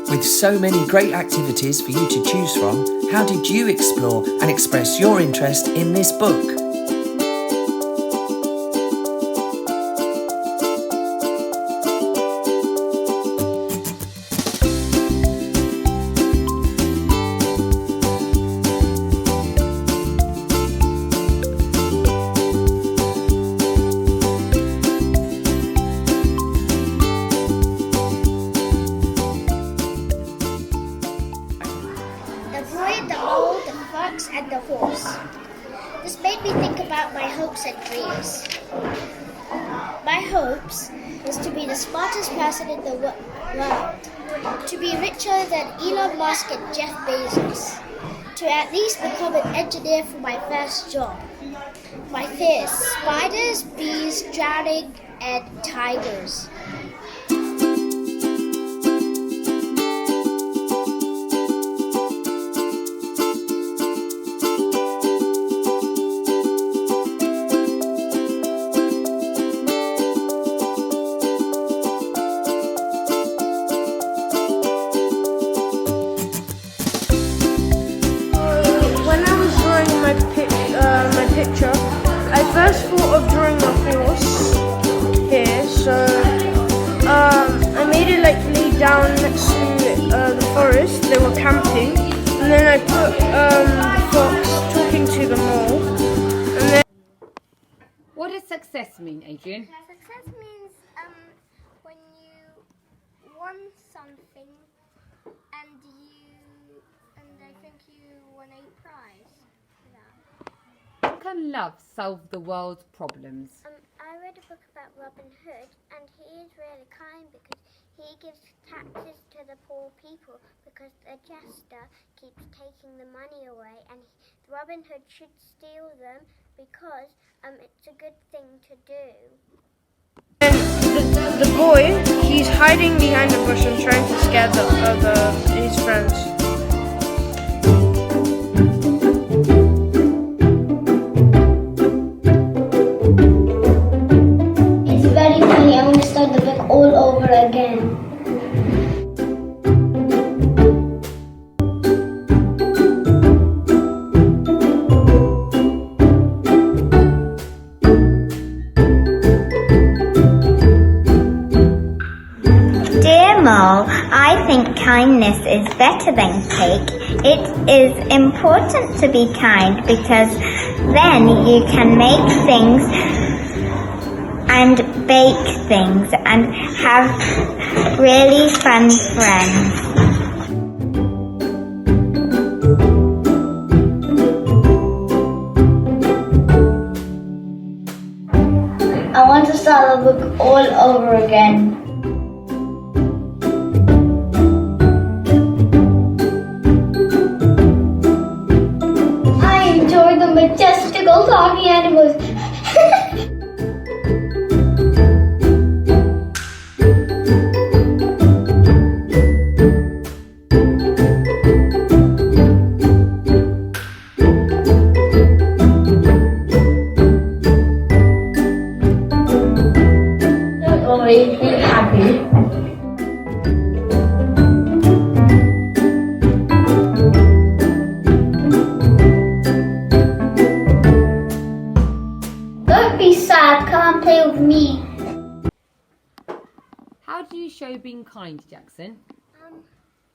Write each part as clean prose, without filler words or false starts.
With so many great activities for you to choose from, how did you explore and express your interest in this book? And the horse. This made me think about my hopes and dreams. My hopes is to be the smartest person in the world, to be richer than Elon Musk and Jeff Bezos, to at least become an engineer for my first job. My fears: spiders, bees, drowning, and tigers. Picture. I first thought of drawing a horse here, so I made it like lay down next to the forest. They were camping, and then I put the fox talking to them all. And then what does success mean, Adrian? Success means when you won something and I think you won a prize. How can love solve the world's problems? I read a book about Robin Hood, and he is really kind because he gives taxes to the poor people because the jester keeps taking the money away, and Robin Hood should steal them because it's a good thing to do. and the boy, he's hiding behind a bush and trying to scare his friends. I want to start the book all over again. Dear Mole, I think kindness is better than cake. It is important to be kind because then you can make things and bake things and have really fun friends. I want to start the book all over again. I enjoy the majestical talking animals. Be happy. Don't be sad, come and play with me. How do you show being kind, Jackson?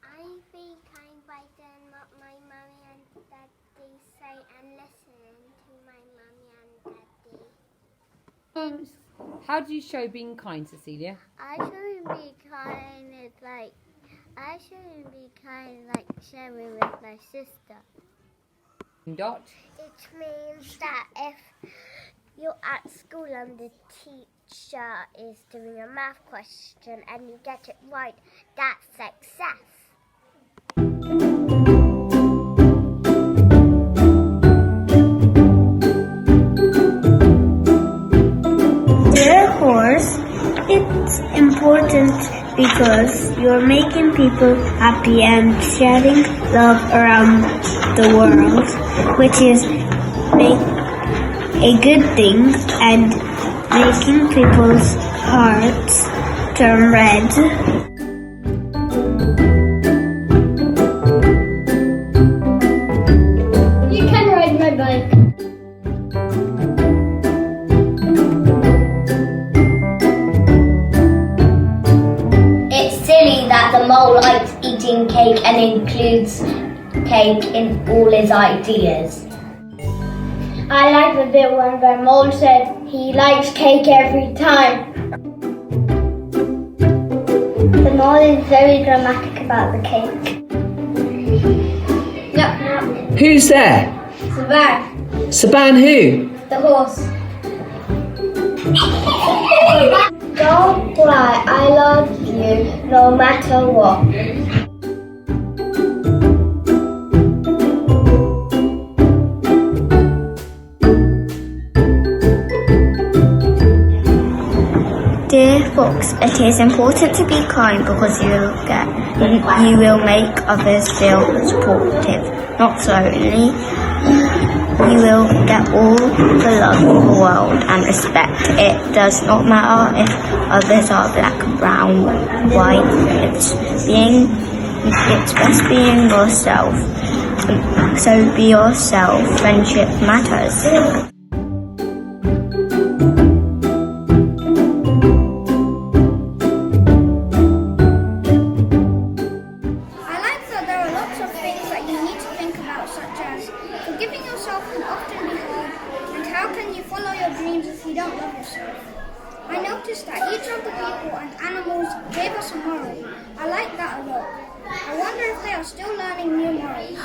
I be kind by doing what my mummy and daddy say and listening to my mummy and daddy. How do you show being kind, Cecilia? I shouldn't be kind like sharing with my sister. Dot. It means that if you're at school and the teacher is doing a math question and you get it right, that's success. Dear horse, it's important because you're making people happy and sharing love around the world, which is a good thing, and making people's hearts turn red. includes cake in all his ideas. I like the bit when Mole said he likes cake every time. The mole is very dramatic about the cake. No. Who's there? Saban, Saban who? the horse. Don't cry, I love you no matter what. Dear Fox, it is important to be kind because you will make others feel supportive. Not so only, you will get all the love in the world and respect. It does not matter if others are black, brown, white. It's best being yourself. So be yourself. Friendship matters. Forgiving yourself can often be hard, and how can you follow your dreams if you don't love yourself? I noticed that each of the people and animals gave us a moral. I like that a lot. I wonder if they are still learning new morals.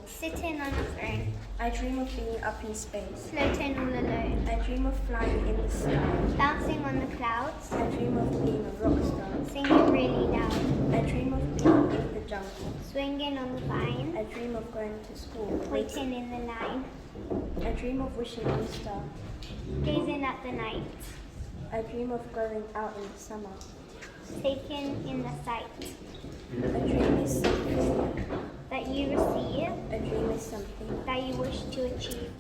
Sitting on a throne. I dream of being up in space. Floating all alone. I dream of flying in the sky. Bouncing on the clouds. I dream of being a rock star. Singing really loud. I dream of being in the jungle. Swinging on the vine. I dream of going to school. Waiting in the line. I dream of wishing on a star. Gazing at the night. I dream of going out in the summer. Taking in the sight. A dream is something. That you receive. A dream is something. That you wish to achieve.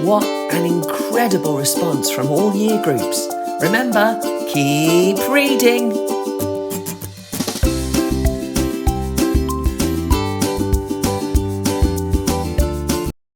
What an incredible response from all year groups. Remember, keep reading.